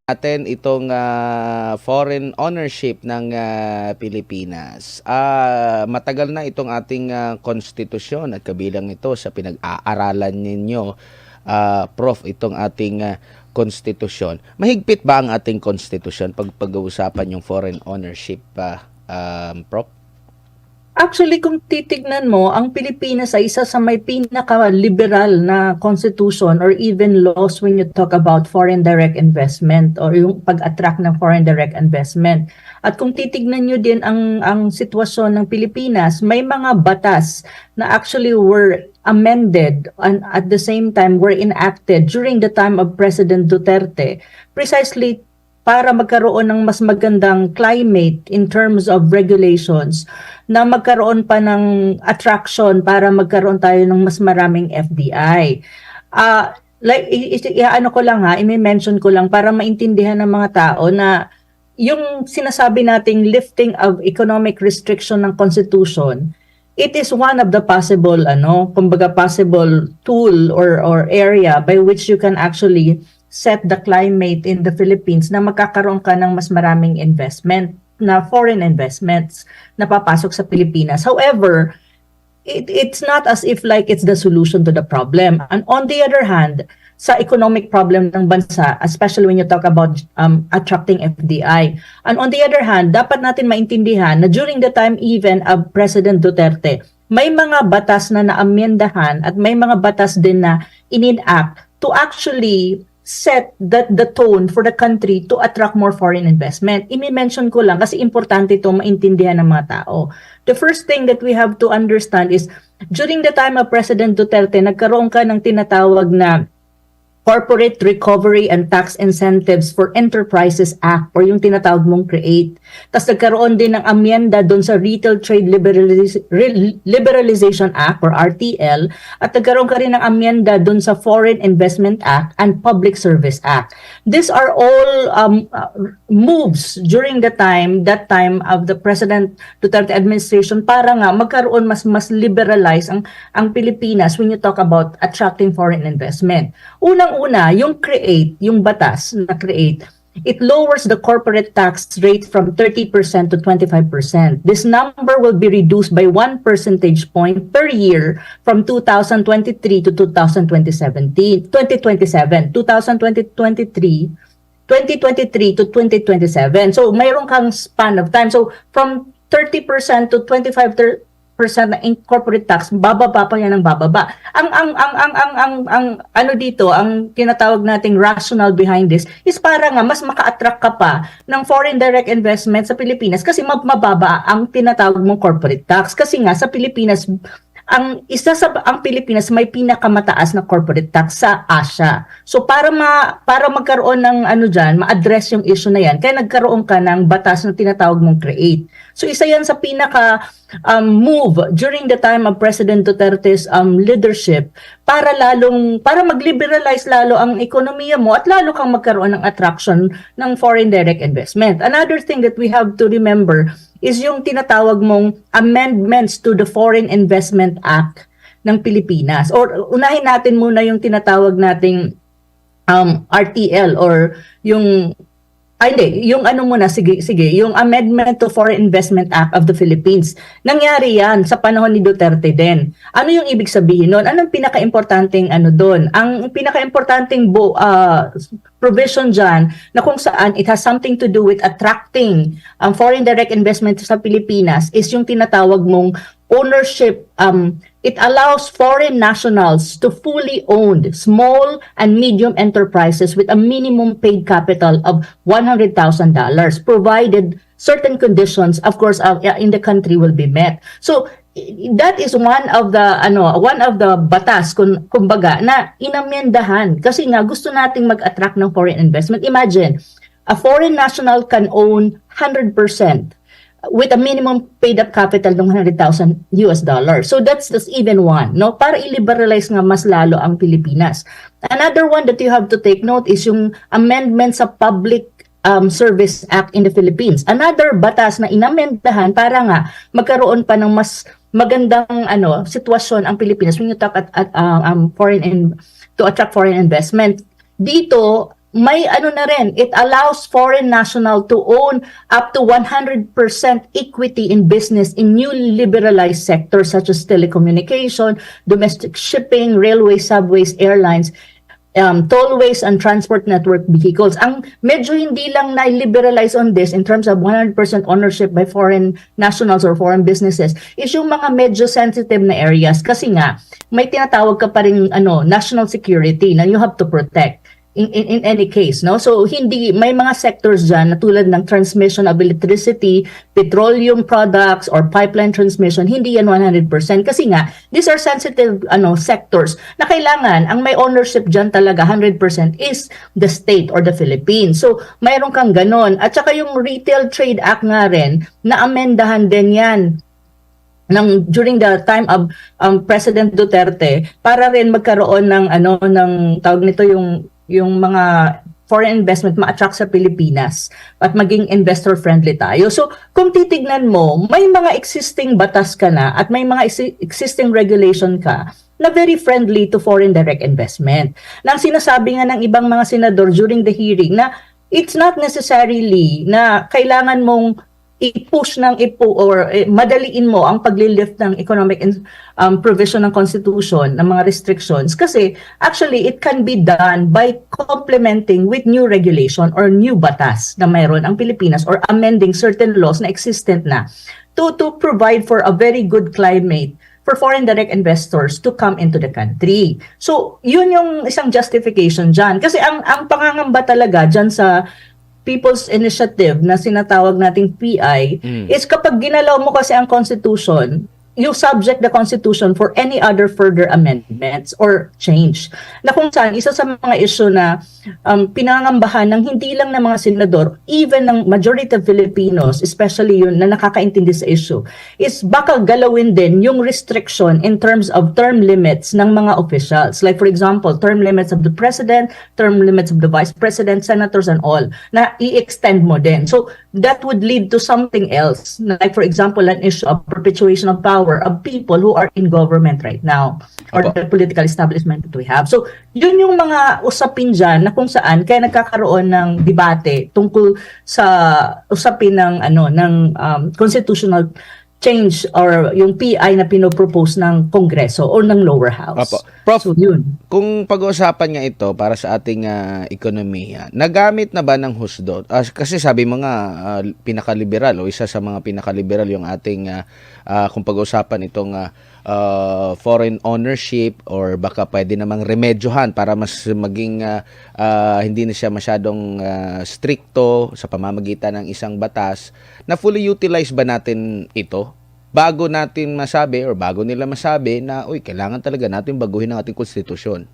Natin itong foreign ownership ng Pilipinas. Matagal na itong ating konstitusyon at kabilang ito sa pinag-aaralan ninyo, Prof, itong ating konstitusyon. Mahigpit ba ang ating konstitusyon pag pag-uusapan yung foreign ownership, Prof? Actually, kung titignan mo, ang Pilipinas ay isa sa may pinaka-liberal na constitution or even laws when you talk about foreign direct investment or yung pag-attract ng foreign direct investment. At kung titignan nyo din ang sitwasyon ng Pilipinas, may mga batas na actually were amended and at the same time were enacted during the time of President Duterte precisely para magkaroon ng mas magandang climate in terms of regulations, na magkaroon pa ng attraction para magkaroon tayo ng mas maraming FDI. Ano ko lang i-mention ko lang para maintindihan ng mga tao na yung sinasabi nating lifting of economic restriction ng Constitution, it is one of the possible, possible tool or area by which you can actually set the climate in the Philippines na magkakaroon ka ng mas maraming investment na foreign investments na papasok sa Pilipinas. However, it's not as if like it's the solution to the problem. And on the other hand, sa economic problem ng bansa, especially when you talk about attracting FDI. And on the other hand, dapat natin maintindihan na during the time even of President Duterte, may mga batas na naamyendahan at may mga batas din na in-enact to actually set the tone for the country to attract more foreign investment. I-mention ko lang kasi importante ito maintindihan ng mga tao. The first thing that we have to understand is during the time of President Duterte, nagkaroon ka ng tinatawag na Corporate Recovery and Tax Incentives for Enterprises Act or yung tinatawag mong CREATE. Tapos nagkaroon din ng amyenda doon sa Retail Trade Liberalization Act or RTL at nagkaroon ka rin ng amyenda doon sa Foreign Investment Act and Public Service Act. These are all moves during that time of the President Duterte administration para nga magkaroon mas liberalize ang Pilipinas when you talk about attracting foreign investment. Unang-una, yung CREATE, yung batas na CREATE, it lowers the corporate tax rate from 30% to 25%. This number will be reduced by 1 percentage point per year from 2023 to 2027, 2023 to 2027. So mayroon kang span of time. So from 30% to 25% na corporate tax, bababa pa yan ng bababa. Ang ano dito, ang tinatawag nating rational behind this is para nga mas maka-attract ka pa ng foreign direct investment sa Pilipinas kasi mababa ang tinatawag mong corporate tax. Kasi nga sa Pilipinas, ang Pilipinas may pinakamataas na corporate tax sa Asia. So para magkaroon ng ma-address yung issue na yan, kaya nagkaroon ka ng batas na tinatawag mong CREATE. So isa yan sa pinaka move during the time of President Duterte's leadership para mag-liberalize lalo ang ekonomiya mo at lalo kang magkaroon ng attraction ng foreign direct investment. Another thing that we have to remember is yung tinatawag mong amendments to the Foreign Investment Act ng Pilipinas. Or unahin natin muna yung tinatawag nating RTL or yung yung yung Amendment to Foreign Investment Act of the Philippines. Nangyari yan sa panahon ni Duterte din. Ano yung ibig sabihin nun? Anong pinaka-importanting doon? Ang pinaka-importanting provision dyan na kung saan it has something to do with attracting foreign direct investment sa Pilipinas is yung tinatawag mong ownership. It allows foreign nationals to fully own small and medium enterprises with a minimum paid capital of $100,000 provided certain conditions, of course, in the country will be met. So that is one of the batas kumbaga na inamyendahan kasi nga gusto nating mag-attract ng foreign investment. Imagine, a foreign national can own 100% with a minimum paid up capital ng $100,000. So that's even one, no? Para i-liberalize nga mas lalo ang Pilipinas. Another one that you have to take note is yung amendment sa Public Service Act in the Philippines. Another batas na inamendahan para nga magkaroon pa ng mas magandang sitwasyon ang Pilipinas when you talk to attract foreign investment. Dito may ano na rin, it allows foreign national to own up to 100% equity in business in new liberalized sectors such as telecommunication, domestic shipping, railways, subways, airlines, tollways and transport network vehicles. Ang medyo hindi lang na-liberalize on this in terms of 100% ownership by foreign nationals or foreign businesses is yung mga medyo sensitive na areas kasi nga may tinatawag ka pa rin national security na you have to protect. In any case, no? So hindi may mga sectors diyan na tulad ng transmission of electricity, petroleum products or pipeline transmission, hindi yan 100% kasi nga these are sensitive sectors na kailangan ang may ownership diyan talaga 100% is the state or the Philippines. So mayroon kang ganon. At saka yung Retail Trade Act nga rin na amendahan din yan during the time of President Duterte para rin magkaroon ng ng tawag nito yung mga foreign investment ma-attract sa Pilipinas at maging investor friendly tayo. So kung titignan mo, may mga existing batas ka na at may mga existing regulation ka na very friendly to foreign direct investment. Nang sinasabi nga ng ibang mga senador during the hearing na it's not necessarily na kailangan mong i-push or madaliin mo ang paglilift ng economic provision ng Constitution, ng mga restrictions. Kasi actually, it can be done by complementing with new regulation or new batas na mayroon ang Pilipinas or amending certain laws na existent na to provide for a very good climate for foreign direct investors to come into the country. So, yun yung isang justification dyan. Kasi ang pangangamba talaga dyan sa People's Initiative na sinatawag nating PI is kapag ginalaw mo kasi ang Constitution, you subject the Constitution for any other further amendments or change. Na kung saan, isa sa mga issue na pinangambahan ng hindi lang ng mga senador, even ng majority of Filipinos, especially yun na nakakaintindi sa issue, is baka galawin din yung restriction in terms of term limits ng mga officials. Like for example, term limits of the President, term limits of the Vice President, Senators and all, na i-extend mo din. So, that would lead to something else. Like for example, an issue of perpetuation of power of people who are in government right now or the political establishment that we have. So, yun yung mga usapin dyan na kung saan kaya nagkakaroon ng debate tungkol sa usapin ng constitutional change or yung PI na pinopropose ng Kongreso or ng lower house. Opo. Prof, so, yun. Kung pag-uusapan nga ito para sa ating ekonomiya, nagamit na ba ng husdo? Kasi sabi mo nga, pinakaliberal o isa sa mga pinakaliberal yung ating, kung pag-uusapan itong foreign ownership or baka pwede namang remedyohan para mas maging hindi na siya masyadong stricto sa pamamagitan ng isang batas, na fully utilize ba natin ito? Bago natin masabi or bago nila masabi na, kailangan talaga natin baguhin ang ating konstitusyon.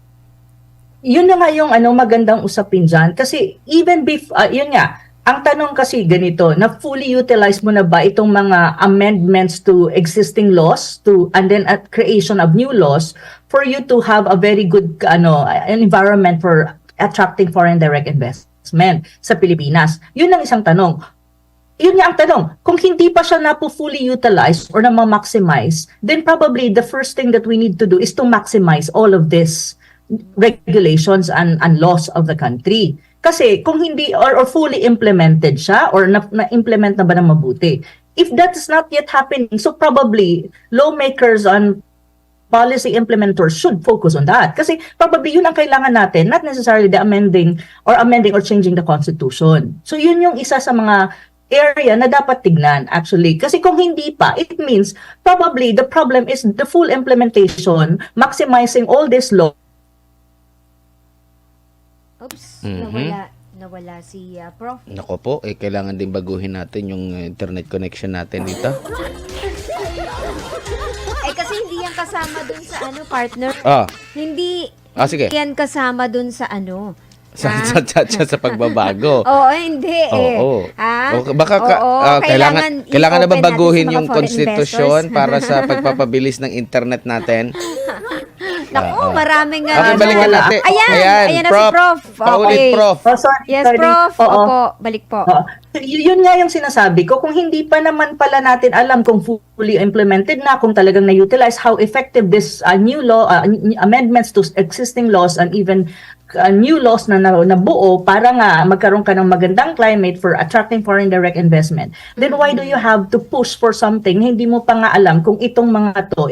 Yun na nga yung magandang usapin dyan. Kasi even yun nga, ang tanong kasi ganito, na fully utilize mo na ba itong mga amendments to existing laws and then at creation of new laws for you to have a very good environment for attracting foreign direct investment sa Pilipinas? Yun ang isang tanong. Yun nga ang tanong, kung hindi pa siya fully utilized or na-maximize, then probably the first thing that we need to do is to maximize all of these regulations and laws of the country. Kasi kung hindi or fully implemented siya or na-implement na ba ng mabuti, if that is not yet happening, so probably lawmakers and policy implementers should focus on that. Kasi probably yun ang kailangan natin, not necessarily the amending or changing the Constitution. So yun yung isa sa mga area na dapat tignan actually. Kasi kung hindi pa, it means probably the problem is the full implementation, maximizing all this law. Oops, nawala si Prof. Nako po, kailangan din baguhin natin yung internet connection natin dito. Kasi hindi yan kasama dun sa partner. Hindi sige. yan kasama dun sa Sa pagbabago. Oo, hindi Oo. Baka kailangan na ba baguhin yung konstitusyon para sa pagpapabilis ng internet natin? Naku, maraming Okay, balikan natin. Ayan na si Prof. Paulit, Okay. Prof. Yes, Prof. Opo, balik po. Yun nga yung sinasabi ko, kung hindi pa naman pala natin alam kung fully implemented na, kung talagang na-utilize, how effective this new law, amendments to existing laws and even new laws na nabuo para nga magkaroon ka ng magandang climate for attracting foreign direct investment, then why do you have to push for something na hindi mo pa nga alam kung itong mga to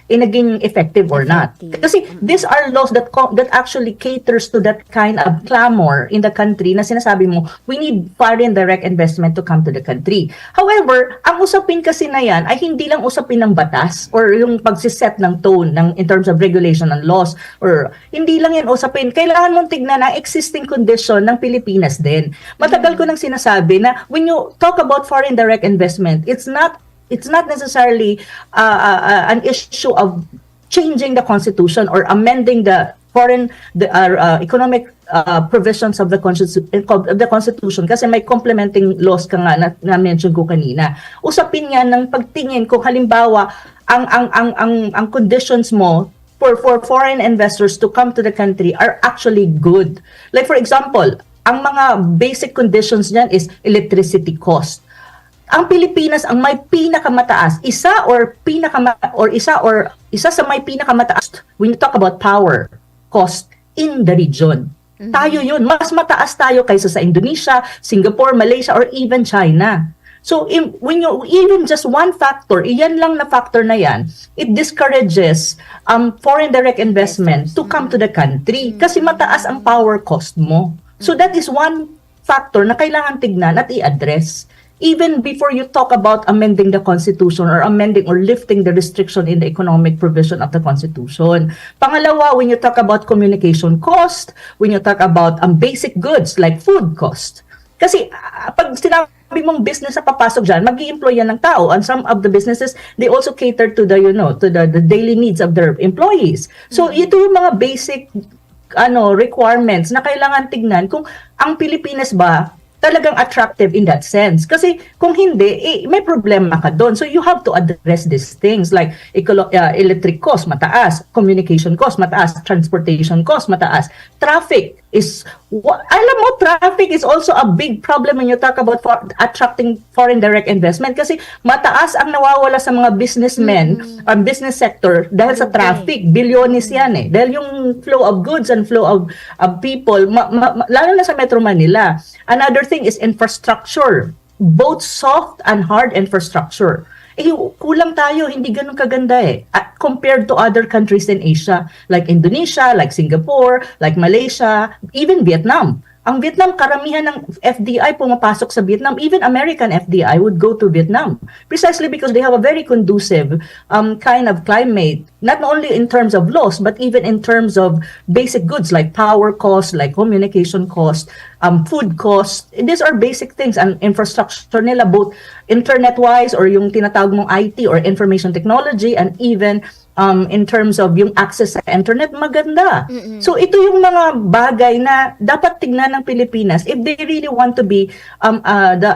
naging effective or not? Kasi these are laws that actually caters to that kind of clamor in the country na sinasabi mo, we need foreign direct investment to come to the country. However, ang usapin kasi na yan ay hindi lang usapin ng batas or yung pagsiset ng tone in terms of regulation and laws, or hindi lang yan usapin. Kailangan mong tignan ang existing condition ng Pilipinas din. Matagal ko nang sinasabi na when you talk about foreign direct investment, it's not necessarily an issue of changing the constitution or amending the economic provisions of the constitution, kasi may complementing laws ka nga na mention ko kanina. Usapin yan ng pagtingin kung halimbawa ang conditions mo for foreign investors to come to the country are actually good. Like for example, ang mga basic conditions niyan is electricity cost. Ang Pilipinas ang may pinakamataas, isa sa may pinakamataas when you talk about power cost in the region. Tayo yun, mas mataas tayo kaysa sa Indonesia, Singapore, Malaysia, or even China. So when you even just one factor, iyan lang na factor na yan, it discourages foreign direct investment to come to the country kasi mataas ang power cost mo. So that is one factor na kailangan tignan at i-address even before you talk about amending the constitution or amending or lifting the restriction in the economic provision of the constitution. Pangalawa, when you talk about communication cost, when you talk about basic goods like food cost. Kasi pag sinabi mong business na papasok dyan, mag-i-employ yan ng tao, and some of the businesses, they also cater to the daily needs of their employees. So ito yung mga basic requirements na kailangan tignan kung ang Pilipinas ba talagang attractive in that sense. Kasi kung hindi, may problema ka doon. So you have to address these things like electric cost, mataas. Communication cost, mataas. Transportation cost, mataas. Traffic is, alam mo, traffic is also a big problem when you talk about attracting foreign direct investment kasi mataas ang nawawala sa mga businessmen or business sector dahil sa traffic. Bilyones yan eh. Dahil yung flow of goods and flow of people, lalo na sa Metro Manila. Another thing is infrastructure, both soft and hard infrastructure. Kulang tayo, hindi ganun kaganda eh. Compared to other countries in Asia, like Indonesia, like Singapore, like Malaysia, even Vietnam. Ang Vietnam, karamihan ng FDI pumapasok sa Vietnam. Even American FDI would go to Vietnam. Precisely because they have a very conducive kind of climate, not only in terms of laws, but even in terms of basic goods like power cost, like communication cost, food cost. These are basic things. And infrastructure nila, both internet-wise or yung tinatawag mong IT or information technology, and even in terms of yung access sa internet, maganda. So ito yung mga bagay na dapat tignan ng Pilipinas if they really want to be the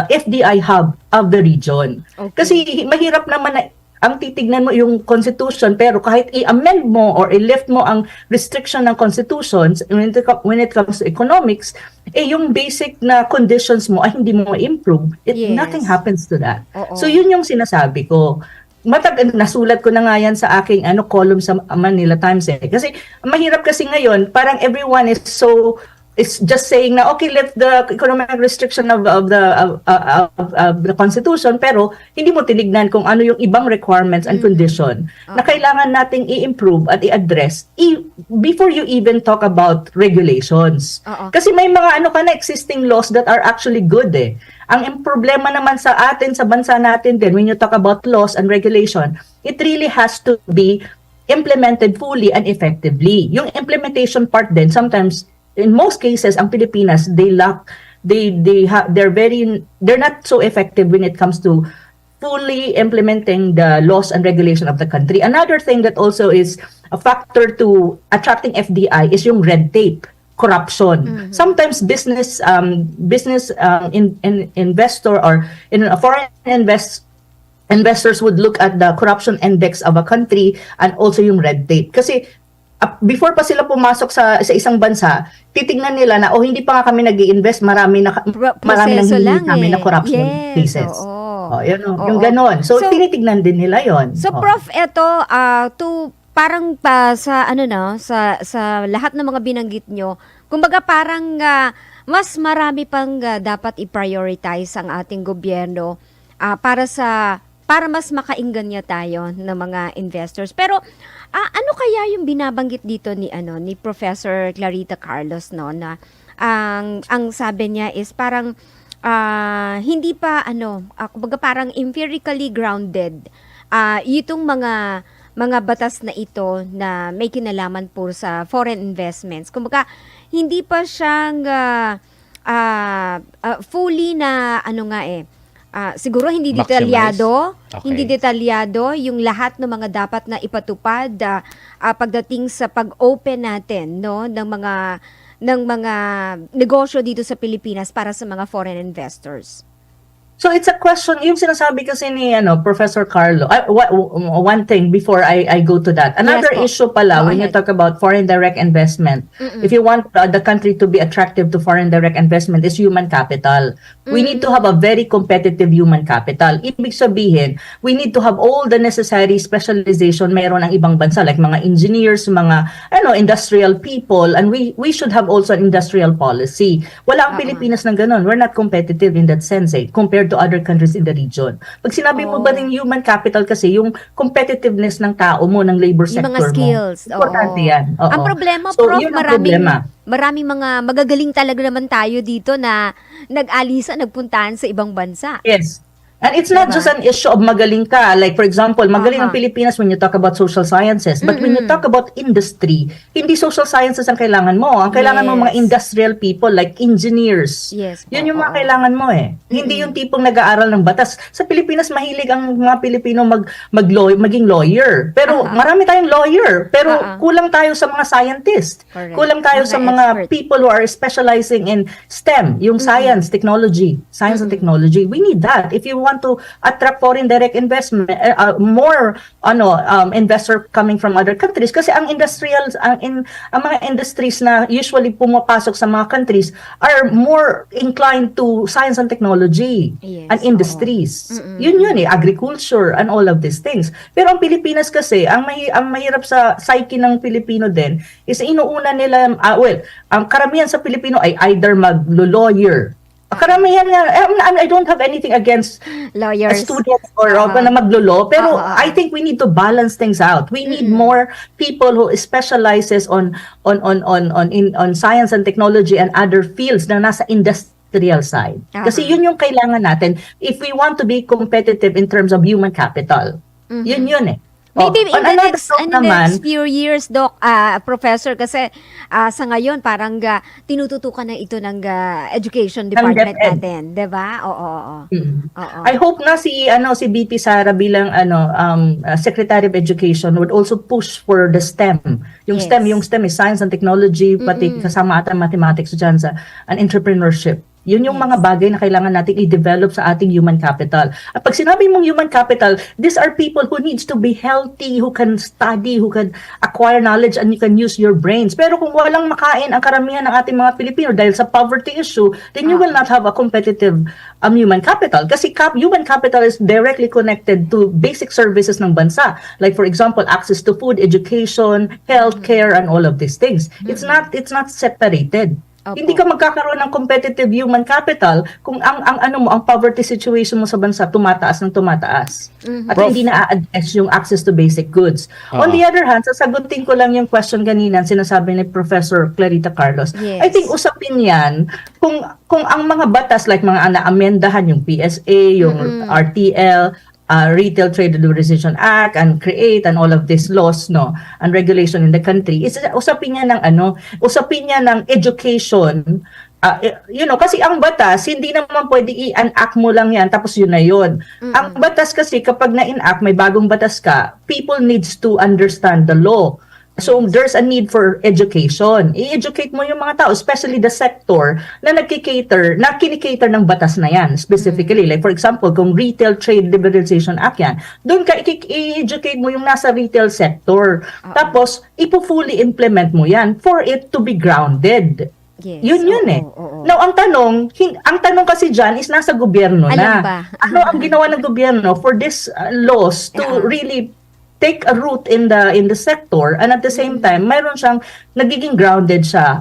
FDI hub of the region. Okay. Kasi mahirap naman na ang titignan mo yung constitution, pero kahit i-amend mo or i-lift mo ang restriction ng constitutions when it comes to economics, yung basic na conditions mo ay hindi mo ma-improve. Nothing happens to that. So yun yung sinasabi ko. Nasulat ko na nga yan sa aking column sa Manila Times eh. Kasi mahirap kasi ngayon, parang everyone is just saying na okay, lift the economic restriction of the constitution, pero hindi mo tinignan kung ano yung ibang requirements and condition na kailangan nating i-improve at i-address before you even talk about regulations. Kasi may mga existing laws that are actually good eh. Ang problema naman sa bansa natin din, when you talk about laws and regulation, it really has to be implemented fully and effectively. Yung implementation part din, sometimes, in most cases, ang Pilipinas, they're not so effective when it comes to fully implementing the laws and regulation of the country. Another thing that also is a factor to attracting FDI is yung red tape. Corruption. Sometimes business investor or foreign investors would look at the corruption index of a country and also yung red tape. Kasi before pa sila pumasok sa isang bansa, titingnan nila na hindi pa nga kami nag-i-invest, marami nang hindi kami na corruption cases. Yung ganon. So, tinitignan din nila yon. So, Prof, eto, parang pa sa sa lahat ng mga binanggit nyo, kumbaga parang mas marami pang dapat i-prioritize ang ating gobyerno para mas makainganyo tayo ng mga investors. Pero ano kaya yung binabanggit dito ni Professor Clarita Carlos, no, na ang sabi niya is parang hindi pa kumbaga parang empirically grounded itong mga batas na ito na may kinalaman po sa foreign investments. Kumbaga hindi pa siyang fully na siguro hindi detalyado, hindi detalyado yung lahat ng mga dapat na ipatupad pagdating sa pag-open natin, no, ng mga negosyo dito sa Pilipinas para sa mga foreign investors. So it's a question, yung sinasabi kasi ni Professor Carlo, one thing before I go to that. Another issue pala when you talk about foreign direct investment, if you want the country to be attractive to foreign direct investment, is human capital. We need to have a very competitive human capital. Ibig sabihin, we need to have all the necessary specialization meron ng ibang bansa, like mga engineers, mga industrial people, and we should have also an industrial policy. Wala ang Pilipinas ng ganun. We're not competitive in that sense compared to other countries in the region. Pag sinabi mo ba ng human capital kasi, yung competitiveness ng tao mo, ng labor sector yung mga skills, mo. Importante yan. Ang problema, So, Prof, yun ang problema. maraming mga magagaling talaga naman tayo dito na nag-alisa, nagpuntahan sa ibang bansa. Yes. And it's not just an issue of magaling ka. Like, for example, magaling ang Pilipinas when you talk about social sciences. But when you talk about industry, hindi social sciences ang kailangan mo. Ang kailangan mo mga industrial people like engineers. Yes. Yun yung mga kailangan mo Hindi yung tipong nag-aaral ng batas. Sa Pilipinas, mahilig ang mga Pilipino maging lawyer. Pero marami tayong lawyer. Pero kulang tayo sa mga scientist. Correct. Kulang tayo sa mga people who are specializing in STEM, yung science, technology, science and technology. We need that. If you want to attract foreign direct investment, more investor coming from other countries, kasi ang mga industries na usually pumapasok sa mga countries are more inclined to science and technology and industries. Yun agriculture and all of these things. Pero ang Pilipinas kasi, ang mahirap sa psyche ng Pilipino din is inuuna nila, ang karamihan sa Pilipino ay either mag-lawyer. Karamihan nga, I don't have anything against lawyers, students or na maglo-law, pero I think we need to balance things out. We need more people who specializes on science and technology and other fields na nasa industrial side. Kasi yun yung kailangan natin if we want to be competitive in terms of human capital. Yun Maybe in the next few years, Doc, Professor, kasi sa ngayon parang tinututukan na ito ng education department natin, 'di ba? Oo. I hope na si BP Sara bilang Secretary of Education would also push for the STEM. Yung STEM is science and technology, pati kasama ata mathematics dyan sa and entrepreneurship. Yun yung mga bagay na kailangan natin i-develop sa ating human capital. At pag sinabi mong human capital, these are people who needs to be healthy, who can study, who can acquire knowledge, and you can use your brains. Pero kung walang makain ang karamihan ng ating mga Pilipino dahil sa poverty issue, then you will not have a competitive human capital. Kasi human capital is directly connected to basic services ng bansa. Like for example, access to food, education, healthcare, and all of these things. It's not separated. Opo. Hindi ka magkakaroon ng competitive human capital kung ang poverty situation mo sa bansa tumataas ng tumataas. At Prof, hindi na-address yung access to basic goods. On the other hand, sasagutin ko lang yung question kanina, sinasabi ni Professor Clarita Carlos. Yes. I think usapin yan kung ang mga batas like mga na-amendahan yung PSA, yung RTL, Retail Trade Liberalization Act and create and all of these laws and regulation in the country, usapin niya ng education. Kasi ang batas hindi naman pwede i-enact mo lang yan tapos yun na yun. Ang batas kasi kapag na-enact, may bagong batas ka, people needs to understand the law. So there's a need for education. I-educate mo yung mga tao, especially the sector na kinikater ng batas na yan specifically. Like for example, kung Retail Trade Liberalization Act yan, doon ka i-educate mo yung nasa retail sector. Tapos, ipo-fully implement mo yan for it to be grounded. Yes. Yun eh. Oo. Now, ang tanong kasi dyan is nasa gobyerno Alam na. ba? Ano ang ginawa ng gobyerno for this laws to really take a root in the sector, and at the same time mayroon siyang nagiging grounded siya.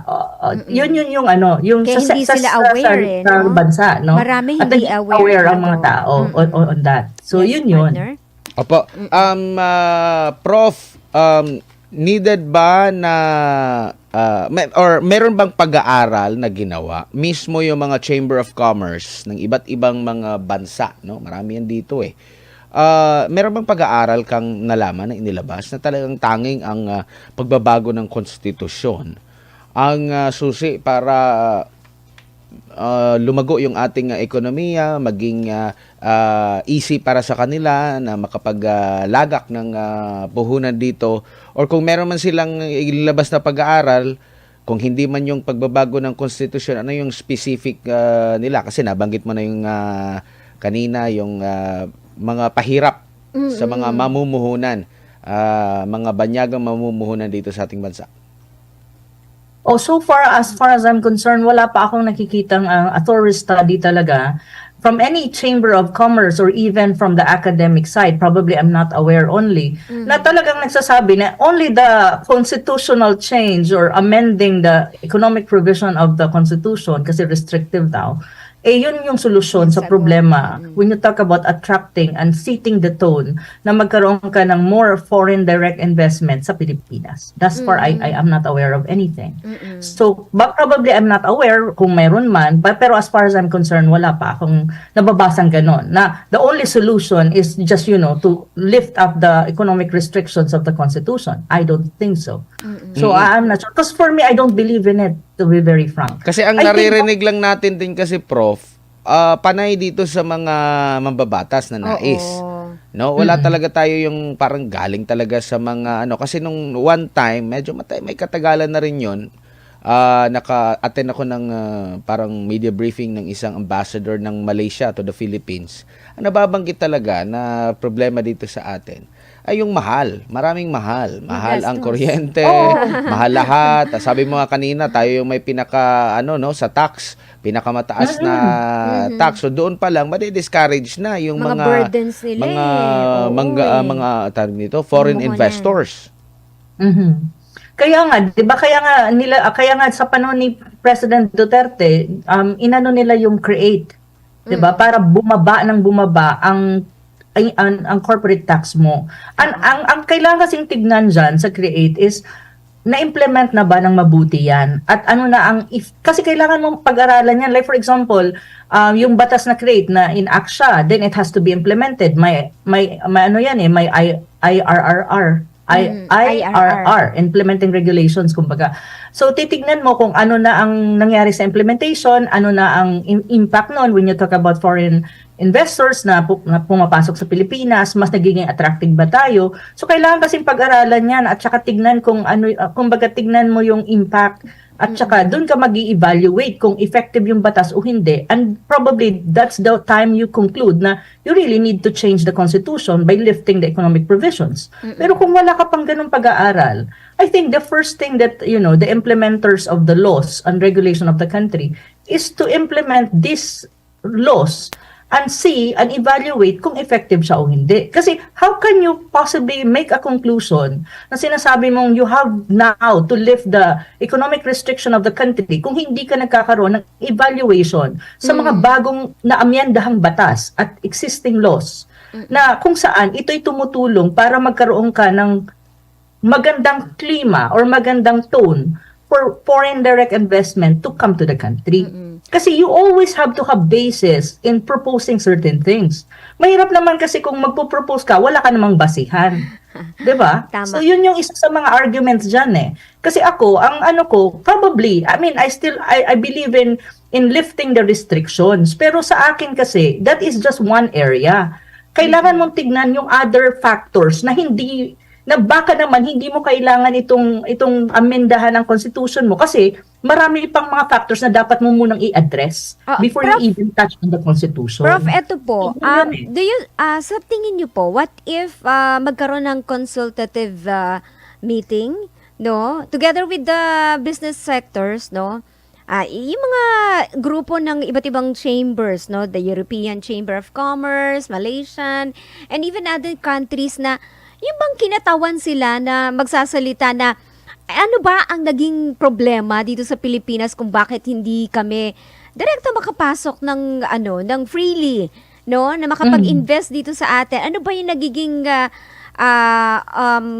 Yun yung yung Kaya hindi sila aware sa no? bansa, no? Marami At hindi naging aware ang mga tao on that. So Yes, yun. partner. Opo. Prof, needed ba na meron bang pag-aaral na ginawa mismo yung mga Chamber of Commerce ng iba't ibang mga bansa, no? Marami yan dito eh. Meron bang pag-aaral kang nalaman na inilabas na talagang tanging ang pagbabago ng konstitusyon ang susi para lumago yung ating ekonomiya, maging easy para sa kanila na makapaglagak ng puhunan dito, or kung meron man silang ilabas na pag-aaral, kung hindi man yung pagbabago ng konstitusyon, ano yung specific nila? Kasi nabanggit mo na yung kanina, yung mga pahirap sa mga mamumuhunan, mga banyagang mamumuhunan dito sa ating bansa. So far as I'm concerned, wala pa akong nakikitang authority study talaga from any chamber of commerce or even from the academic side. Probably I'm not aware only na talagang nagsasabi na only the constitutional change or amending the economic provision of the constitution, kasi restrictive daw, yun yung solusyon sa problema when you talk about attracting and setting the tone na magkaroon ka ng more foreign direct investment sa Pilipinas. Thus far, I am not aware of anything. So, probably I'm not aware kung meron man, pero as far as I'm concerned, wala pa akong nababasang ganon. Na the only solution is just, to lift up the economic restrictions of the Constitution. I don't think so. So, I'm not sure. Because for me, I don't believe in it, to be very frank. Kasi ang naririnig lang natin din kasi, Prof, panay dito sa mga mambabatas na nais. Oo. No, wala talaga tayo yung parang galing talaga sa mga kasi nung one time, medyo may katagalan na rin 'yon. Naka-attend ako ng parang media briefing ng isang ambassador ng Malaysia to the Philippines. Ang nababanggit talaga na problema dito sa atin ay yung mahal. Maraming mahal. Mahal ang kuryente, mahal lahat. Sabi mo nga kanina, tayo yung may pinaka sa tax, pinakamataas na tax. So doon pa lang madi-discourage na yung Mga mga burdens nila mga tawag nito, foreign investors. Kaya nga, 'di ba, kaya nga sa panahon ni President Duterte, inano nila yung CREATE, 'di ba? Para bumaba ang corporate tax mo. Ang kailangan kasing tignan diyan sa CREATE is na-implement na ba ng mabuti yan? At kasi kailangan mong pag-aralan yan. Like for example, yung batas na CREATE na in-act siya, then it has to be implemented. May IRR, implementing regulations, kumbaga. So, titignan mo kung ano na ang nangyari sa implementation, ano na ang impact noon when you talk about foreign investors na pumapasok sa Pilipinas, mas nagiging attractive ba tayo? So, kailangan kasing pag-aralan yan at saka tignan kung kumbaga tignan mo yung impact at saka doon ka mag-i-evaluate kung effective yung batas o hindi. And probably that's the time you conclude na you really need to change the constitution by lifting the economic provisions. Pero kung wala ka pang ganung pag-aaral, I think the first thing that, the implementers of the laws and regulation of the country is to implement these laws and see and evaluate kung effective siya o hindi. Kasi how can you possibly make a conclusion na sinasabi mong you have now to lift the economic restriction of the country kung hindi ka nagkakaroon ng evaluation sa mga bagong naamyendahang batas at existing laws na kung saan ito'y tumutulong para magkaroon ka ng magandang klima or magandang tone for foreign direct investment to come to the country. Kasi you always have to have basis in proposing certain things. Mahirap naman kasi kung magpo-propose ka, wala ka namang basihan. 'Di ba? Tama. So yun yung isa sa mga arguments diyan eh. Kasi ako, probably, I believe in lifting the restrictions. Pero sa akin kasi, that is just one area. Kailangan mong tignan yung other factors na baka naman hindi mo kailangan itong amendahan ng constitution mo kasi marami pang mga factors na dapat mo munang i-address before Prof, you even touch on the constitution. Prof, eto po, sa tingin niyo po, what if magkaroon ng consultative meeting, no, together with the business sectors, no, yung mga grupo ng iba't ibang chambers, no? The European Chamber of Commerce, Malaysian, and even other countries na yung bang kinatawan sila na magsasalita na ano ba ang naging problema dito sa Pilipinas kung bakit hindi kami direkta makapasok ng freely, no? Na makapag-invest dito sa atin. Ano ba yung nagiging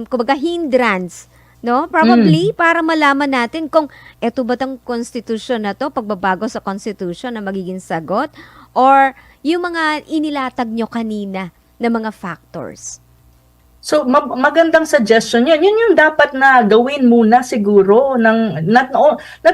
kumbaga hindrance, no? Probably para malaman natin kung eto ba tang constitution na to, pagbabago sa constitution na magiging sagot, or yung mga inilatag nyo kanina na mga factors. So magandang suggestion 'yan. Yun yung dapat na gawin muna siguro ng not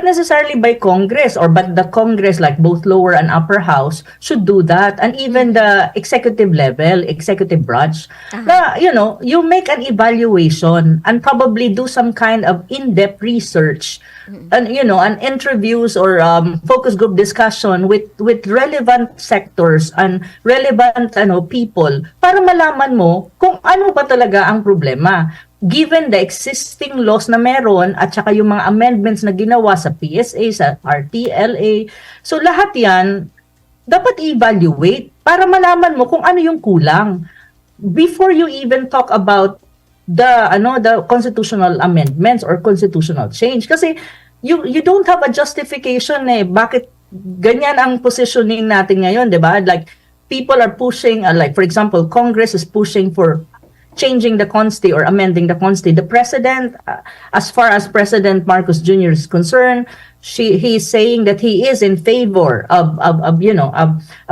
necessarily by Congress but the Congress, like both lower and upper house should do that, and even the executive level, executive branch. Na you make an evaluation and probably do some kind of in-depth research and an interviews or focus group discussion with relevant sectors and relevant people para malaman mo kung ano ba talaga ang problema given the existing laws na meron at saka yung mga amendments na ginawa sa PSA, sa RTLA. So lahat yan dapat evaluate para malaman mo kung ano yung kulang before you even talk about the constitutional amendments or constitutional change, kasi you don't have a justification bakit ganyan ang positioning natin ngayon, 'di ba? Like people are pushing like for example, Congress is pushing for changing the consti or amending the consti. The president, as far as President Marcos Jr. is concerned, he is saying that he is in favor of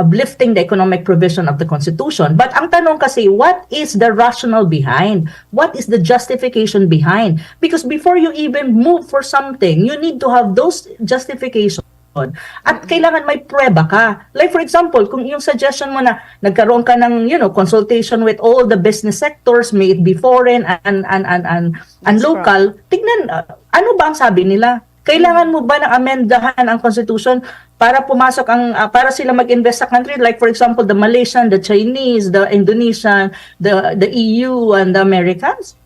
lifting the economic provision of the Constitution. But ang tanong kasi, what is the rationale behind? What is the justification behind? Because before you even move for something, you need to have those justifications. At kailangan may prueba ka. Like for example, kung yung suggestion mo na nagkaroon ka ng consultation with all the business sectors, may it be foreign and local, tignan ano ba ang sabi nila? Kailangan mo ba ng amendahan ang constitution para pumasok para sila mag-invest sa country, like for example the Malaysian, the Chinese, the Indonesian, the EU and the Americans?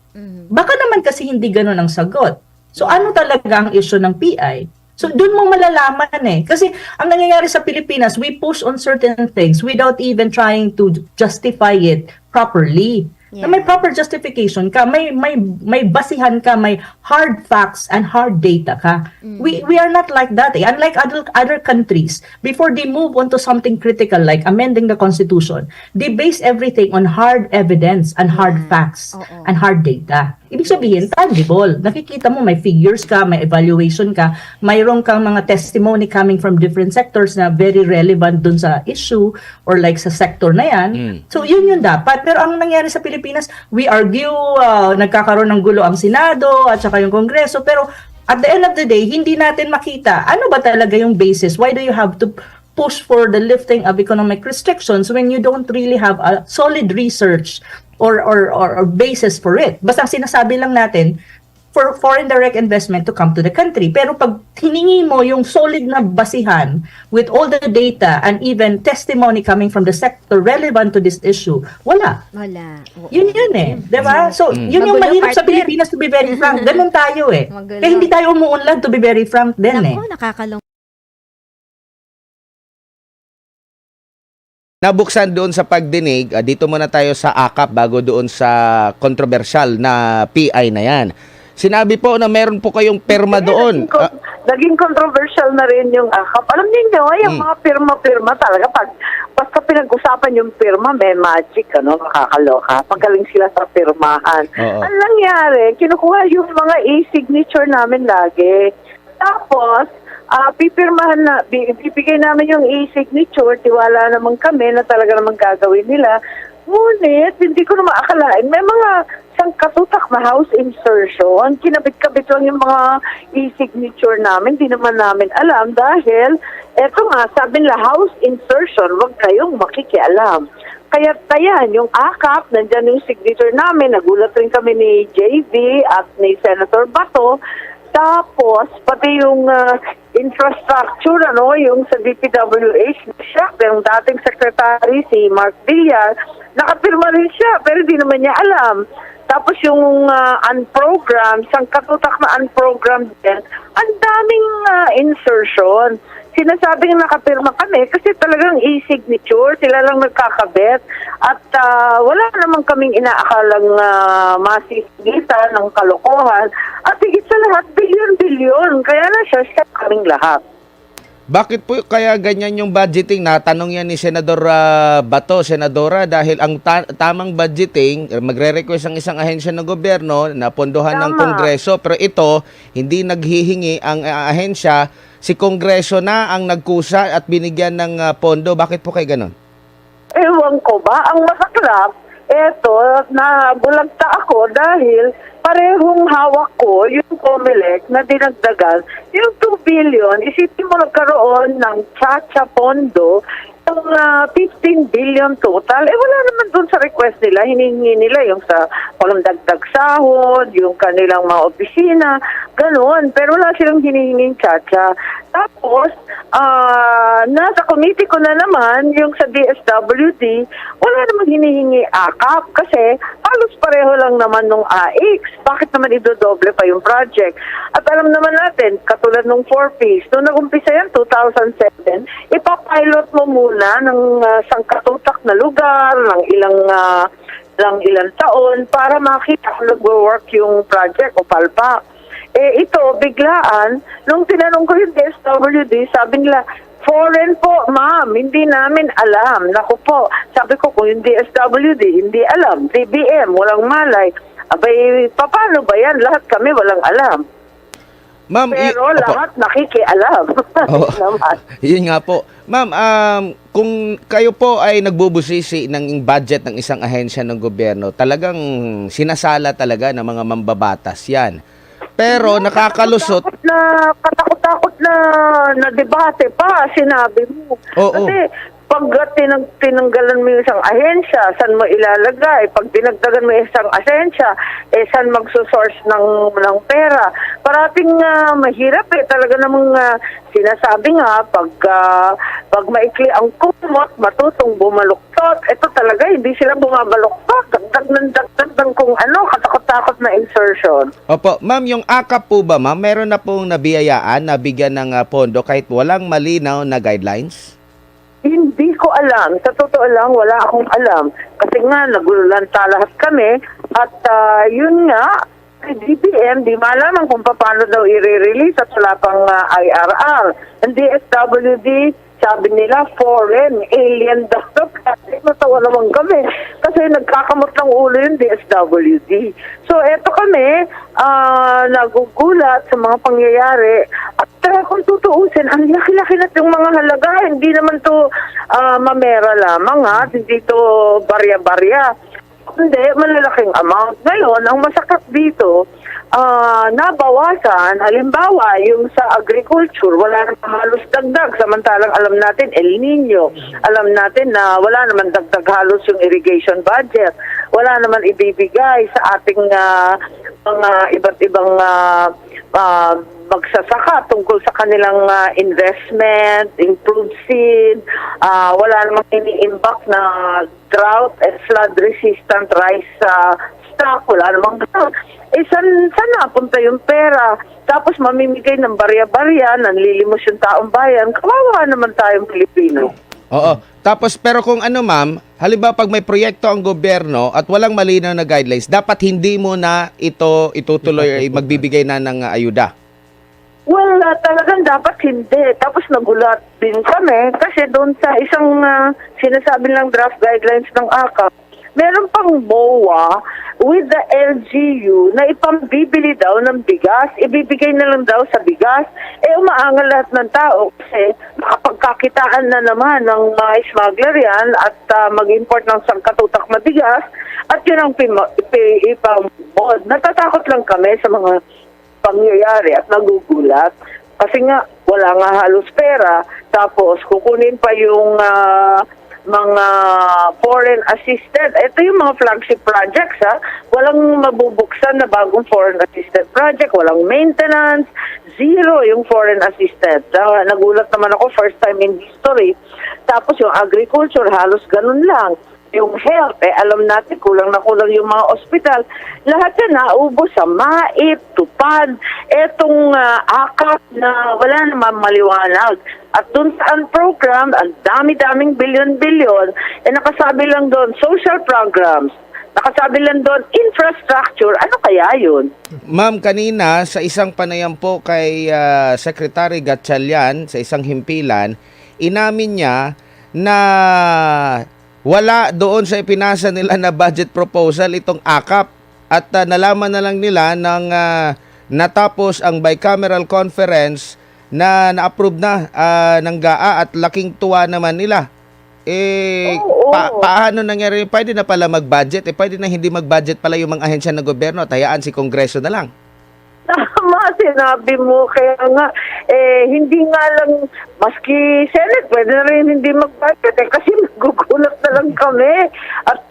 Baka naman kasi hindi ganoon ang sagot. So ano talaga ang issue ng PI? So doon mo malalaman Kasi ang nangyayari sa Pilipinas, we push on certain things without even trying to justify it properly. Na may proper justification ka, may basihan ka, may hard facts and hard data ka. We are not like that. Unlike other countries, before they move on to something critical like amending the constitution, they base everything on hard evidence and hard facts and hard data. Ibig sabihin, tangible. Nakikita mo, may figures ka, may evaluation ka, mayroon kang mga testimony coming from different sectors na very relevant dun sa issue or like sa sector na yan. So, yun dapat. Pero ang nangyari sa Pilipinas, we argue, nagkakaroon ng gulo ang Senado at saka yung Kongreso. Pero at the end of the day, hindi natin makita ano ba talaga yung basis. Why do you have to push for the lifting of economic restrictions when you don't really have a solid research or basis for it? Basta sinasabi lang natin for foreign direct investment to come to the country. Pero pag hiningi mo yung solid na basihan with all the data and even testimony coming from the sector relevant to this issue, wala. Yun diba? So, yun yung mahirap sa Pilipinas, to be very frank. Ganun tayo Kaya hindi tayo umuunlad, to be very frank din Nakakalong. Nabuksan doon sa pagdinig, dito muna tayo sa AKAP bago doon sa kontrobersyal na PI na yan. Sinabi po na meron po kayong pirma doon. Naging controversial na rin yung AKAP. Alam niyo, yung mga pirma-pirma talaga, basta pinag-usapan yung pirma, may magic, makakaloka. Magaling sila sa pirmahan. Ang nangyari, kinukuha yung mga e-signature namin lagi. Tapos, bibigay namin yung e-signature, tiwala naman kami na talaga naman gagawin nila. Ngunit, hindi ko na maakalain, may mga sangkatutak na house insertion, kinabit-kabit lang yung mga e-signature namin, di naman namin alam dahil, eto nga, sabi nila house insertion, wag kayong makikialam. Kaya tayan, yung AKAP, nandyan yung signature namin, nagulat rin kami ni JV at ni Senator Bato. Tapos, pati yung infrastructure, yung sa DPWH, siya, yung dating secretary, si Mark Villar, nakapirma rin siya, pero di naman niya alam. Tapos yung unprogrammed, sangkatutak na unprogrammed din, ang daming insertion. Sinasabing nakapirma kami kasi talagang e-signature, sila lang nagkakabit at wala naman kaming inaakalang masisigitan ng kalokohan at higit sa lahat, bilyon-bilyon. Kaya na siya kaming lahat. Bakit po kaya ganyan yung budgeting? Natanong yan ni Senador Bato, Senadora, dahil ang tamang budgeting, magre-request ang isang ahensya ng gobyerno na pondohan ng Tama. Kongreso, pero ito, hindi naghihingi ang ahensya, si Kongreso na ang nagkusa at binigyan ng pondo. Bakit po kay ganon? Ewan ko ba? Ang masaklap, eto, nabulagta ako dahil parehong hawak ko yung COMELEC na dinagdagan. Yung 2 billion, isipin mo nagkaroon ng tsa-tsa pondo, yung 15 billion total. Wala naman dun sa request nila. Hinihingi nila yung sa pangdagdag sahod, yung kanilang mga opisina, ganoon. Pero wala silang hinihinging tsa-tsa. Tapos, nasa committee ko na naman, yung sa DSWD, wala naman hinihingi AKAP kasi halos pareho lang naman nung AX. Bakit naman idodoble pa yung project? At alam naman natin, katulad nung 4Ps, nung nag-umpisa yan, 2007, ipapilot mo muna ng sangkatutak na lugar, ng ilang taon para makita kung nag-work yung project o palpak. Ito, biglaan, nung tinanong ko yung DSWD, sabi nila, foreign po, ma'am, hindi namin alam. Naku po, sabi ko kung yung DSWD, hindi alam. DBM, walang malay. Abay, paano ba yan? Lahat kami walang alam. Ma'am, Pero lahat nakikialam. Oo. Naman. Yun nga po. Ma'am, kung kayo po ay nagbubusisi ng budget ng isang ahensya ng gobyerno, talagang sinasala talaga ng mga mambabatas yan. Pero nakakalusot. Katakot-takot na debate pa, sinabi mo. Oo. Kasi pag tinanggalan mo yung isang ahensya, saan mo ilalagay? Pag dinagdagan mo yung isang ahensya, saan magsusource ng pera? Parating mahirap Talaga namang sinasabi nga, pag maikli ang kumot, matutong bumaluktot. Ito talaga, hindi sila bumabaluktot. Dagdag ng kung katakot-takot na insertion. Opo, ma'am, yung AKAP po ba, ma'am, meron na pong nabiyayaan, nabigyan ng pondo kahit walang malinaw na guidelines? Hindi ko alam. Sa totoo lang, wala akong alam. Kasi nga, nagulanta lahat kami. At yun nga, DBM, di malaman kung paano daw i-release at wala pang IRR. Ang DSWD, sabi nila, foreign, alien daw. Kasi natawa naman kami. Kasi nagkakamot ng ulo yung DSWD. So, eto kami, nagugulat sa mga pangyayari. At kung tutuusin, ang laki-laki na itong mga halaga. Hindi naman to mamera lamang, hindi to barya-barya. Hindi, malalaking amount. Ngayon, ang masakit dito, nabawasan, halimbawa, yung sa agriculture, wala naman halos dagdag. Samantalang alam natin, El Nino. Alam natin na wala naman dagdag halos yung irrigation budget. Wala naman ibibigay sa ating mga iba't ibang magsasaka tungkol sa kanilang investment, improved seed, wala namang ini-impact na drought and flood resistant rice stock, wala namang gano'n. Saan napunta yung pera? Tapos mamimigay ng barya-barya, nanlilimos yung taong bayan, kawawa naman tayong Pilipino. Oo. Tapos, pero kung ma'am, halimbawa pag may proyekto ang gobyerno at walang malinaw na guidelines, dapat hindi mo na ito itutuloy ay magbibigay na ng ayuda. Well, talagang dapat hindi. Tapos nagulat din kami kasi doon sa isang sinasabi lang draft guidelines ng AKAP, meron pang BOA with the LGU na ipambibili daw ng bigas. Ibibigay na lang daw sa bigas. Umaangal lahat ng tao kasi makapagkakitaan na naman ng mga smuggler yan at mag-import ng sangkatutak na bigas at yun ang ipambod. Natatakot lang kami sa mga pangyayari at nagugulat kasi nga wala nga halos pera tapos kukunin pa yung mga foreign assisted. Ito yung mga flagship projects walang mabubuksan na bagong foreign assisted project, walang maintenance, zero yung foreign assisted. Nagulat naman ako, first time in history. Tapos yung agriculture halos ganun lang. Yung health, alam natin, kulang na kulang yung mga ospital. Lahat yan naubos sa MAIP, TUPAD, etong AKAP na wala naman maliwanag. At dun sa program, ang dami-daming bilyon-bilyon, nakasabi lang doon, social programs, nakasabi lang doon, infrastructure, ano kaya yun? Ma'am, kanina sa isang panayam po kay Secretary Gatchalian sa isang himpilan, inamin niya na wala doon sa ipinasa nila na budget proposal itong AKAP at nalaman na lang nila nang natapos ang bicameral conference na na-approve na ng GAA at laking tuwa naman nila. Oo. Paano nangyari? Pwede na pala mag-budget. Pwede na hindi mag-budget pala yung mga ahensya ng gobyerno at hayaan si Kongreso na lang. Tama, sinabi mo. Kaya nga, hindi nga lang, maski Senate, pwede na rin hindi mag-budget. Kasi nagugulat na lang kami. At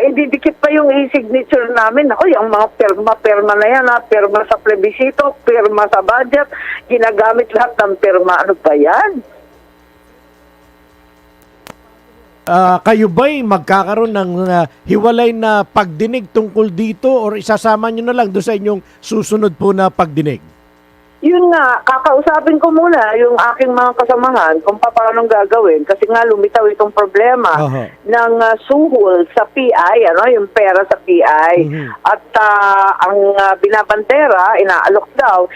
ididikit pa yung e-signature namin. Ako, yung mga perma na yan, perma sa plebisito, perma sa budget, ginagamit lahat ng perma. Ano ba yan? Kayo ba'y magkakaroon ng hiwalay na pagdinig tungkol dito or isasama nyo na lang doon sa inyong susunod po na pagdinig? Yun nga, kakausapin ko muna yung aking mga kasamahan kung paano gagawin kasi nga lumitaw itong problema Aha. ng suhol sa PI, yung pera sa PI. At ang binabantera, inaalok daw,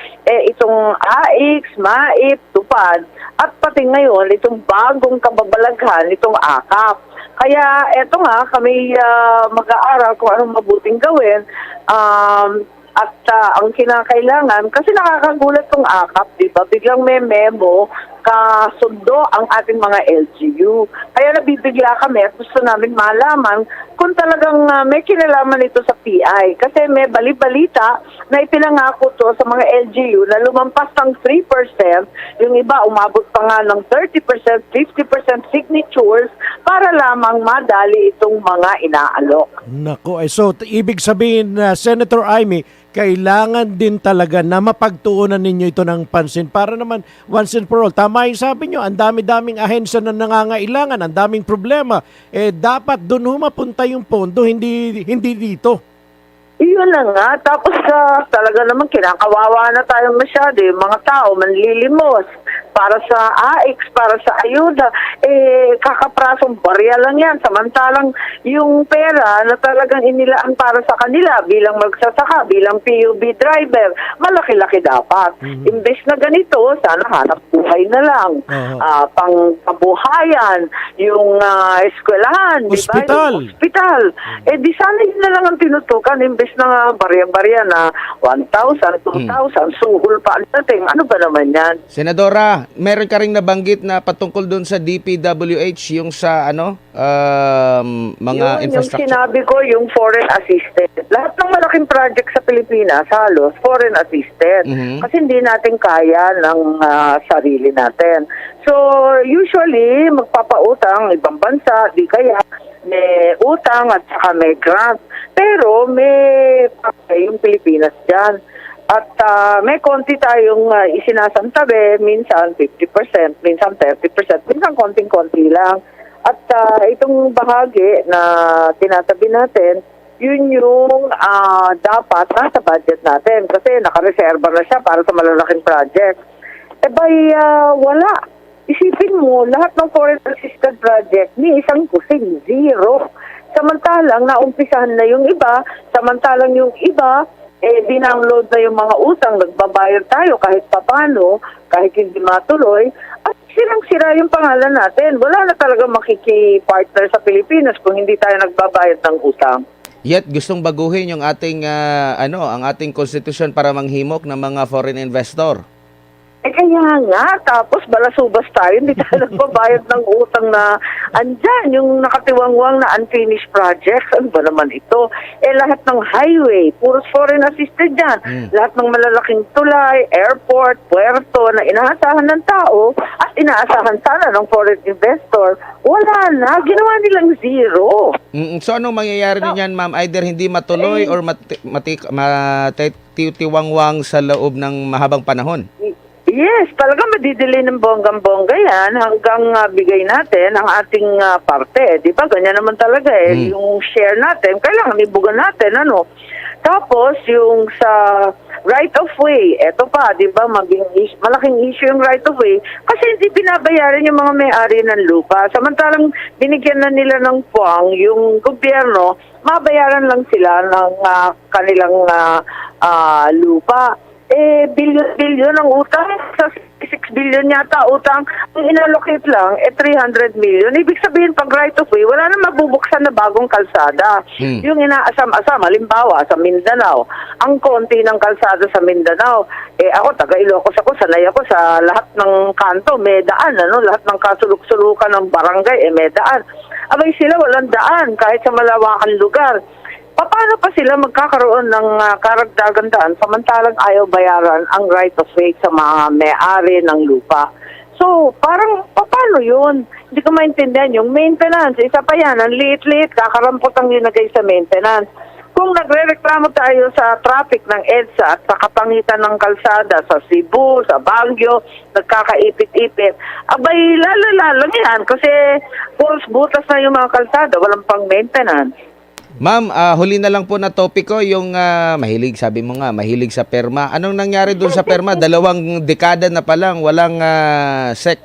itong AIX, MAIP, TUPAD, at pati ngayon, itong bagong kababalaghan, itong AKAP. Kaya eto nga, kami mag-aaral kung anong mabuting gawin. At ang kinakailangan, kasi nakakagulat tong AKAP, di ba? Biglang may memo, kasundo ang ating mga LGU. Kaya nabibigla kami at gusto namin malaman kung talagang may kinalaman ito sa PI. Kasi may bali-balita na ipinangako to sa mga LGU na lumampas ng 3%, yung iba umabot pa nga ng 30%, 50% signatures para lamang madali itong mga inaalok. Nako, so ibig sabihin na Senator Amy, kailangan din talaga na mapagtuunan ninyo ito ng pansin para naman once and for all. Tama yung sabi nyo, ang dami-daming ahensya na nangangailangan, ang daming problema. Dapat doon mapunta yung pondo, hindi dito. Iyon na nga. Tapos talaga naman kinakawawa na tayo masyado. Yung mga tao manlilimos para sa AIX, para sa ayuda. Kakaprasong barya lang yan. Samantalang yung pera na talagang inilaan para sa kanila bilang magsasaka, bilang PUB driver, malaki-laki dapat. Imbes na ganito, sana hanap buhay na lang. Pang kabuhayan, yung eskwelahan, Hospital. Diba? Yung hospital. Di sana yun na lang ang tinutukan. Imbes na barya-barya na 1,000, 2,000, suhol pa natin. Ano ba naman yan? Senadora, meron ka ring nabanggit na patungkol doon sa DPWH, yung sa mga Yung infrastructure. sinabi ko, yung foreign assisted. Lahat ng malaking project sa Pilipinas, halos foreign assisted. Kasi hindi natin kaya ng sarili natin. So, usually, magpapautang ibang bansa, di kaya may utang at saka may grant. Pero may yung Pilipinas dyan. At may konti tayong isinasantabi, minsan 50%, minsan 30%, minsan konting-konti lang. At itong bahagi na tinatabi natin, yun yung dapat nasa budget natin kasi nakareserba na siya para sa malalaking project. Wala. Isipin mo, lahat ng foreign assisted project, ni isang kusing, zero. Samantalang naumpisahan na yung iba, samantalang yung iba, dindownload na yung mga utang, nagbabayad tayo kahit papano, kahit hindi matuloy, at sirang-sira yung pangalan natin. Wala na talaga makiki-partner sa Pilipinas kung hindi tayo nagbabayad ng utang. Yet gustong baguhin yung ating ang ating konstitusyon para manghimok ng mga foreign investor. Kaya nga, tapos balasubas tayo, hindi tayo nagbabayad ng utang na andyan, yung nakatiwangwang na unfinished projects. Ano ba naman ito? Lahat ng highway, puro foreign assisted dyan. Lahat ng malalaking tulay, airport, puerto na inaasahan ng tao at inaasahan sana ng foreign investor, wala na. Ginawa nilang zero. So anong mangyayari niyan, ma'am? Either hindi matuloy or matitiwangwang sa loob ng mahabang panahon? Yes, talagang madidelay ng bonggang-bongga yan hanggang bigay natin ang ating parte. Di ba? Ganyan naman talaga eh. Yung share natin, kailangan ibugan natin. Ano? Tapos, yung sa right of way, eto pa, di ba, malaking issue yung right of way kasi hindi binabayaran yung mga may-ari ng lupa. Samantalang binigyan na nila ng puwang yung gobyerno, mabayaran lang sila ng kanilang lupa. Billion ang utang. Sa 6 billion yata utang. Ang inallocate lang, 300 million. Ibig sabihin, pag right of way, wala na mabubuksan na bagong kalsada. Yung inaasam-asam, halimbawa, sa Mindanao, ang konti ng kalsada sa Mindanao, ako, taga Ilocos ako, sanay ako sa lahat ng kanto, may daan, ano? Lahat ng kasuluk-sulukan ng barangay, may daan. Abay sila, walang daan, kahit sa malawakan lugar. Paano pa sila magkakaroon ng karagdagan daan samantalang ayaw bayaran ang right of way sa mga may-ari ng lupa? So, parang paano yun? Hindi ko maintindihan yung maintenance. Isa pa yan, ang liit-liit, kakarampot ang linagay sa maintenance. Kung nagre-reklamo tayo sa traffic ng EDSA at sa kapangitan ng kalsada sa Cebu, sa Baguio, nagkakaipit-ipit, abay lalo yan kasi puros butas na yung mga kalsada, walang pang maintenance. Ma'am, huli na lang po na topiko yung mahilig, sabi mo nga, mahilig sa perma. Anong nangyari doon sa perma? 2 dekada na pa lang, walang SEC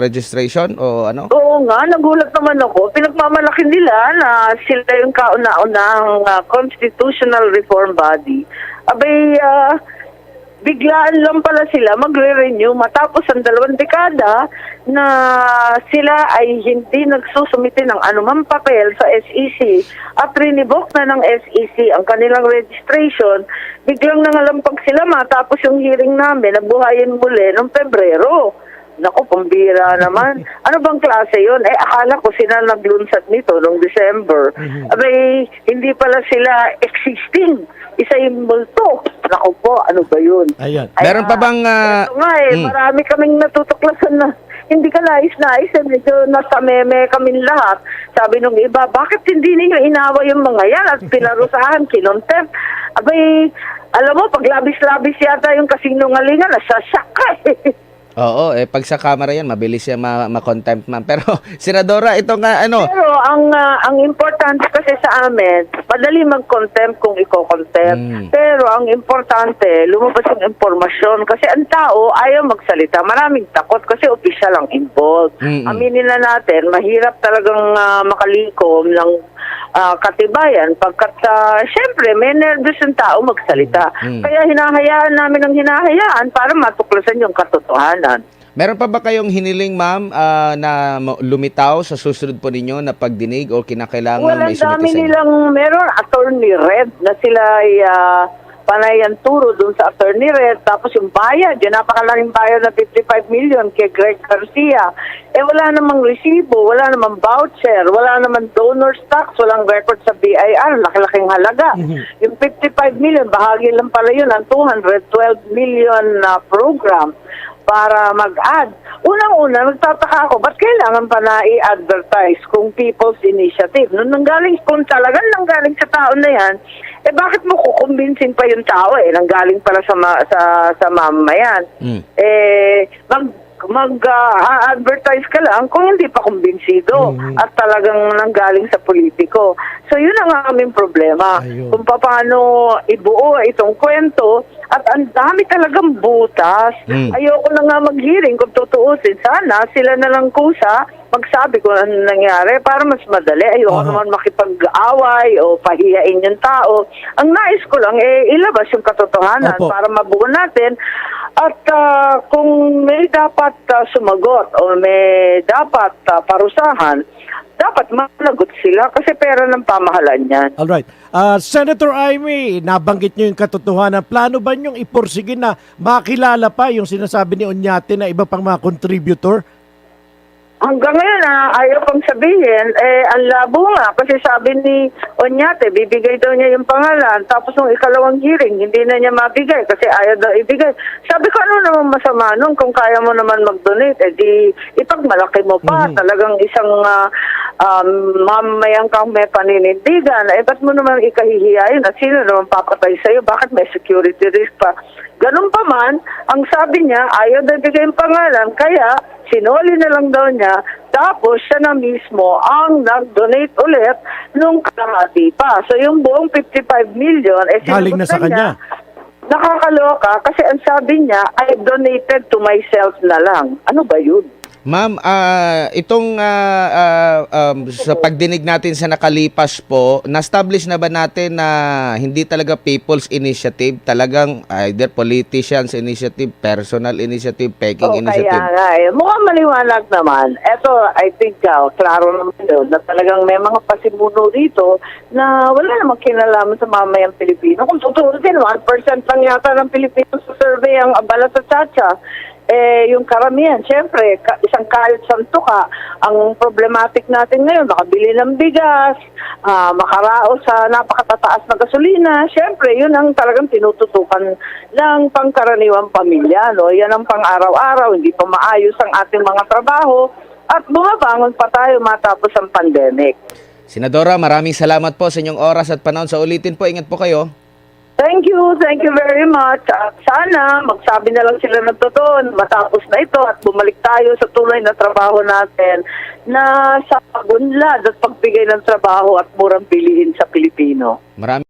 registration o ano? Oo nga, nagulat naman ako. Pinagmamalaki nila na sila yung kauna-unang constitutional reform body. Abay, biglaan lang pala sila magre-renew matapos ang 2 dekada na sila ay hindi nagsusumite ng anumang papel sa SEC at rinibok na ng SEC ang kanilang registration. Biglang nangalampag sila matapos yung hearing namin, nabuhayin muli noong Pebrero. Naku, pambira naman. Ano bang klase yun? Akala ko sila naglunsad nito noong December. Abay, hindi pala sila existing. Isa yung multo. Naku po, ano ba yun? Ayan. Meron pa bang... Ito nga marami kaming natutuklasan na hindi ka nais-nais. Medyo nasa meme kaming lahat. Sabi nung iba, bakit hindi niyo inawa yung mga yan at pinarusahan, kinontempt? Abay, alam mo, pag labis-labis yata yung kasinungalingan, nasasyak ka eh. Oo, pag sa camera yan, mabilis yan ma-contempt, ma'am. Pero, Senadora, ito nga, ano... Pero ang importante kasi sa amin, madali mag-contempt kung iko-contempt. Pero ang importante, lumabas yung impormasyon. Kasi ang tao ayaw magsalita. Maraming takot kasi opisyal ang involved. Aminin na natin, mahirap talagang makalikom ng katibayan pagkat syempre may nervous yung tao magsalita. Kaya hinahayaan namin ang hinahayaan para matuklasan yung katotohanan. Meron pa ba kayong hiniling, ma'am, na lumitaw sa susunod po ninyo na pagdinig o kinakailangan may Walang dami sumiti sa inyo? nilang, meron attorney Red na sila ay panayan turo dun sa attorney Red. Tapos yung bayad, yung napakalaking bayad na 55 million kay Greg Garcia. Wala namang resibo, wala namang voucher, wala namang donor tax, walang record sa BIR, laki-laking halaga. Yung 55 million, bahagi lang pala yun ang 212 million na program para mag-add. Unang-una, nagtataka ako, ba't kailangan pa na i-advertise kung People's Initiative? Nung kung talagang nanggaling sa tao na yan, bakit mo kukumbinsin pa yung tao nanggaling pala sa mamamayan? Mag-advertise ka lang kung hindi pa kumbinsido at talagang nanggaling sa politiko. So yun ang aming problema. Ayun. Kung paano ibuo itong kwento at ang dami talagang butas. Ayoko na nga mag-hearing kung tutuusin. Sana sila na lang kusa magsabi kung ano nangyari para mas madali. Ayoko naman makipag-away o pahiyain yung tao. Ang nais ko lang ilabas yung katotohanan para mabuo natin. At kung may dapat sumagot o may dapat parusahan, dapat managot sila kasi pera ng pamahalan yan. Alright. Senator Amy, nabanggit niyo yung katotohanan. Plano ba niyong iporsige na makilala pa yung sinasabi ni Oñate na iba pang mga contributor? Hanggang ngayon, ayaw pang sabihin, ang labo nga. Kasi sabi ni Oñate, bibigay daw niya yung pangalan. Tapos nung ikalawang hearing, hindi na niya mabigay kasi ayaw daw ibigay. Sabi ko, ano naman masama nun? Kung kaya mo naman mag-donate, di ipagmalaki mo pa. Talagang isang mamayang kang may paninindigan, ba't mo naman ikahihiyain at sino naman papatay sa'yo? Bakit may security risk pa? Ganun pa man, ang sabi niya, ayaw na bigay yung pangalan, kaya sinuli na lang daw niya, tapos siya na mismo ang nag-donate ulit nung kalahati pa. So yung buong 55 million, Galing na sa sinagot kanya. Nakakaloka kasi ang sabi niya, I donated to myself na lang. Ano ba yun? Ma'am, itong sa pagdinig natin sa nakalipas po, na-establish na ba natin na hindi talaga people's initiative, talagang either politicians initiative, personal initiative, peking initiative? Kaya nga eh. Mukhang maliwanag naman. Eto, I think, klaro naman yun, na talagang may mga pasimuno rito na wala namang kinalaman sa mamayang Pilipino. Kung tutusin, 1% lang yata ng Pilipino sa survey ang abala sa tsa-tsa. Yung karamihan, syempre, isang kahit santo ka, ang problematic natin ngayon, makabili ng bigas, makaraos sa napakatataas na gasolina, syempre, yun ang talagang tinututukan ng pangkaraniwang pamilya, no? Yan ang pang-araw-araw, hindi pa maayos ang ating mga trabaho, at bumabangon pa tayo matapos ang pandemic. Senadora, maraming salamat po sa inyong oras at panahon. Sa ulitin po, ingat po kayo. Thank you very much. At sana magsabi na lang sila ng totoo, matapos na ito at bumalik tayo sa tunay na trabaho natin na sa pagunlad at pagbigay ng trabaho at murang bilihin sa Pilipino. Maraming